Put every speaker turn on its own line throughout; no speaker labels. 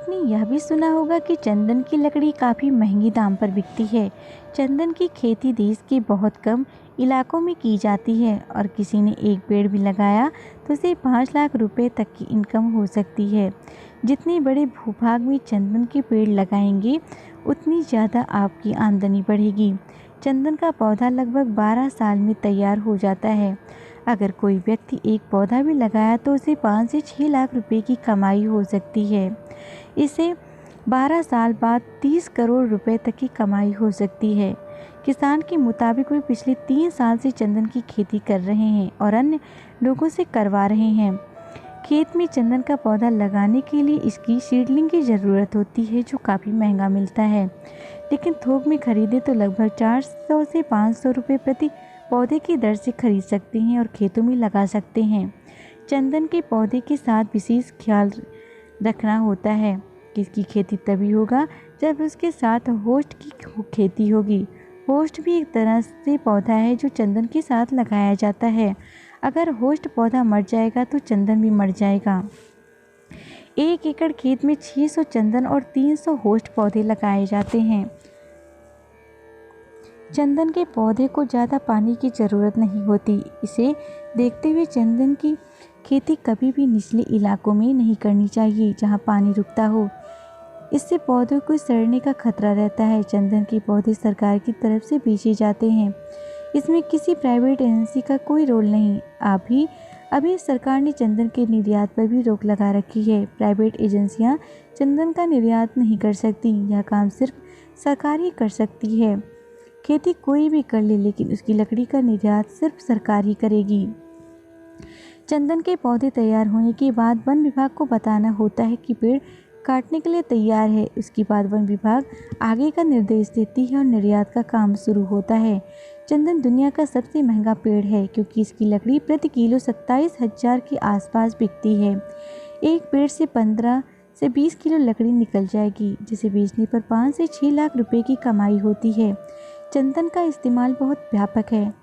आपने यह भी सुना होगा कि चंदन की लकड़ी काफ़ी महंगी दाम पर बिकती है। चंदन की खेती देश के बहुत कम इलाकों में की जाती है और किसी ने एक पेड़ भी लगाया तो उसे 5 लाख रुपए तक की इनकम हो सकती है। जितने बड़े भूभाग में चंदन के पेड़ लगाएंगे उतनी ज़्यादा आपकी आमदनी बढ़ेगी। चंदन का पौधा लगभग 12 साल में तैयार हो जाता है। अगर कोई व्यक्ति एक पौधा भी लगाया तो उसे 5 से 6 लाख रुपए की कमाई हो सकती है। इसे 12 साल बाद 30 करोड़ रुपए तक की कमाई हो सकती है। किसान के मुताबिक वे पिछले 3 साल से चंदन की खेती कर रहे हैं और अन्य लोगों से करवा रहे हैं। खेत में चंदन का पौधा लगाने के लिए इसकी सीडलिंग की ज़रूरत होती है जो काफ़ी महंगा मिलता है, लेकिन थोक में खरीदे तो लगभग 400 से 500 रुपये प्रति पौधे की दर से खरीद सकते हैं और खेतों में लगा सकते हैं। चंदन के पौधे के साथ विशेष ख्याल रखना होता है कि इसकी खेती तभी होगा जब उसके साथ होस्ट की खेती होगी। होस्ट भी एक तरह से पौधा है जो चंदन के साथ लगाया जाता है। अगर होस्ट पौधा मर जाएगा तो चंदन भी मर जाएगा। 1 एकड़ खेत में 600 चंदन और 300 होस्ट पौधे लगाए जाते हैं। चंदन के पौधे को ज़्यादा पानी की ज़रूरत नहीं होती। इसे देखते हुए चंदन की खेती कभी भी निचले इलाकों में नहीं करनी चाहिए जहां पानी रुकता हो। इससे पौधों को सड़ने का खतरा रहता है। चंदन के पौधे सरकार की तरफ से बेचे जाते हैं। इसमें किसी प्राइवेट एजेंसी का कोई रोल नहीं। अभी सरकार ने चंदन के निर्यात पर भी रोक लगा रखी है। प्राइवेट एजेंसियां चंदन का निर्यात नहीं कर सकती। यह काम सिर्फ सरकार ही कर सकती है। खेती कोई भी कर ले, लेकिन उसकी लकड़ी का निर्यात सिर्फ सरकार ही करेगी। चंदन के पौधे तैयार होने के बाद वन विभाग को बताना होता है कि पेड़ काटने के लिए तैयार है। उसके बाद वन विभाग आगे का निर्देश देती है और निर्यात का काम शुरू होता है। चंदन दुनिया का सबसे महंगा पेड़ है क्योंकि इसकी लकड़ी प्रति किलो 27,000 के आसपास बिकती है। एक पेड़ से 15 से 20 किलो लकड़ी निकल जाएगी, जिसे बेचने पर 5 से 6 लाख रुपए की कमाई होती है। चंदन का इस्तेमाल बहुत व्यापक है,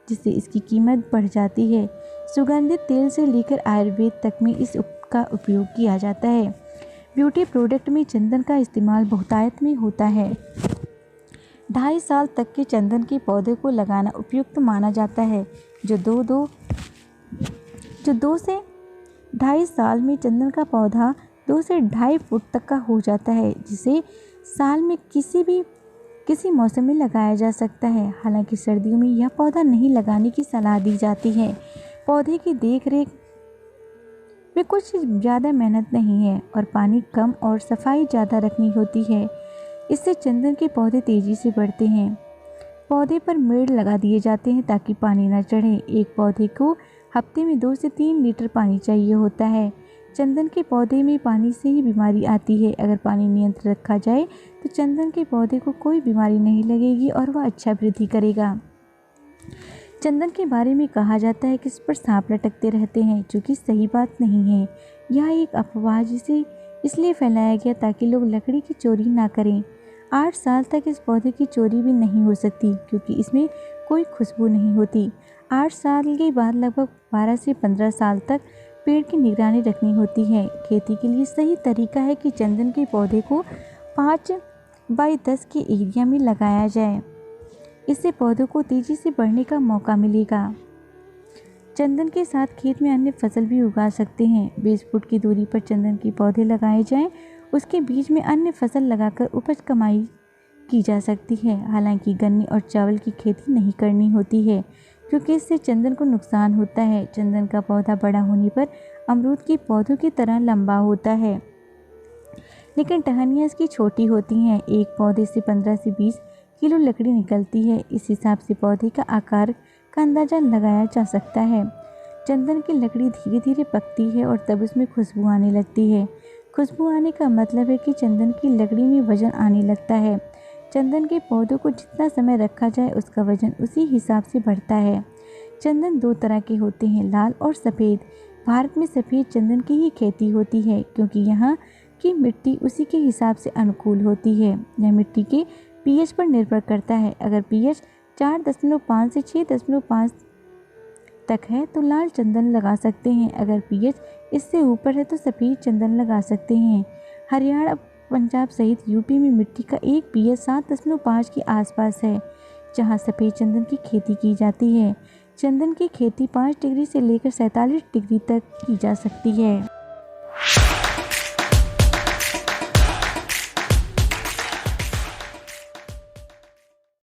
जिससे इसकी कीमत बढ़ जाती है। सुगंधित तेल से लेकर आयुर्वेद तक में इसका उपयोग किया जाता है। ब्यूटी प्रोडक्ट में चंदन का इस्तेमाल बहुतायत में होता है। 2.5 साल तक के चंदन के पौधे को लगाना उपयुक्त माना जाता है। जो 2 से 2.5 साल में चंदन का पौधा 2 से 2.5 फुट तक का हो जाता है, जिसे साल में किसी मौसम में लगाया जा सकता है। हालांकि सर्दियों में यह पौधा नहीं लगाने की सलाह दी जाती है। पौधे की देखरेख में कुछ ज़्यादा मेहनत नहीं है और पानी कम और सफाई ज़्यादा रखनी होती है। इससे चंदन के पौधे तेज़ी से बढ़ते हैं। पौधे पर मेड़ लगा दिए जाते हैं ताकि पानी न चढ़े। एक पौधे को हफ्ते में 2 से 3 लीटर पानी चाहिए होता है। चंदन के पौधे में पानी से ही बीमारी आती है। अगर पानी नियंत्रित रखा जाए तो चंदन के पौधे को कोई बीमारी नहीं लगेगी और वह अच्छा वृद्धि करेगा। चंदन के बारे में कहा जाता है कि इस पर सांप लटकते रहते हैं, जो कि सही बात नहीं है। यह एक अफवाह जिसे इसलिए फैलाया गया ताकि लोग लकड़ी की चोरी ना करें। 8 साल तक इस पौधे की चोरी भी नहीं हो सकती क्योंकि इसमें कोई खुशबू नहीं होती। 8 साल के बाद लगभग 12 से 15 साल तक पेड़ की निगरानी रखनी होती है। खेती के लिए सही तरीका है कि चंदन के पौधे को 5 बाई 10 के एरिया में लगाया जाए। इससे पौधों को तेजी से बढ़ने का मौका मिलेगा। चंदन के साथ खेत में अन्य फसल भी उगा सकते हैं। 20 फुट की दूरी पर चंदन के पौधे लगाए जाएं। उसके बीच में अन्य फसल लगाकर उपज कमाई की जा सकती है। हालांकि गन्ने और चावल की खेती नहीं करनी होती है क्योंकि इससे चंदन को नुकसान होता है। चंदन का पौधा बड़ा होने पर अमरूद के पौधों की तरह लंबा होता है, लेकिन टहनियाँ इसकी छोटी होती हैं। एक पौधे से 15 से 20 किलो लकड़ी निकलती है। इस हिसाब से पौधे का आकार का अंदाज़ा लगाया जा सकता है। चंदन की लकड़ी धीरे धीरे पकती है और तब उसमें खुशबू आने लगती है। खुशबू आने का मतलब है कि चंदन की लकड़ी में वजन आने लगता है। चंदन के पौधों को जितना समय रखा जाए उसका वजन उसी हिसाब से बढ़ता है। चंदन 2 तरह के होते हैं, लाल और सफ़ेद। भारत में सफ़ेद चंदन की ही खेती होती है क्योंकि यहाँ की मिट्टी उसी के हिसाब से अनुकूल होती है। यह मिट्टी के पीएच पर निर्भर करता है। अगर पीएच 4.5 से 6.5 तक है तो लाल चंदन लगा सकते हैं। अगर पीएच इससे ऊपर है तो सफ़ेद चंदन लगा सकते हैं। हरियाणा, पंजाब सहित यूपी में मिट्टी का एक pH 7.5 के आसपास है, जहां सफ़ेद चंदन की खेती की जाती है। चंदन की खेती 5 डिग्री से लेकर 47 डिग्री तक की जा सकती है।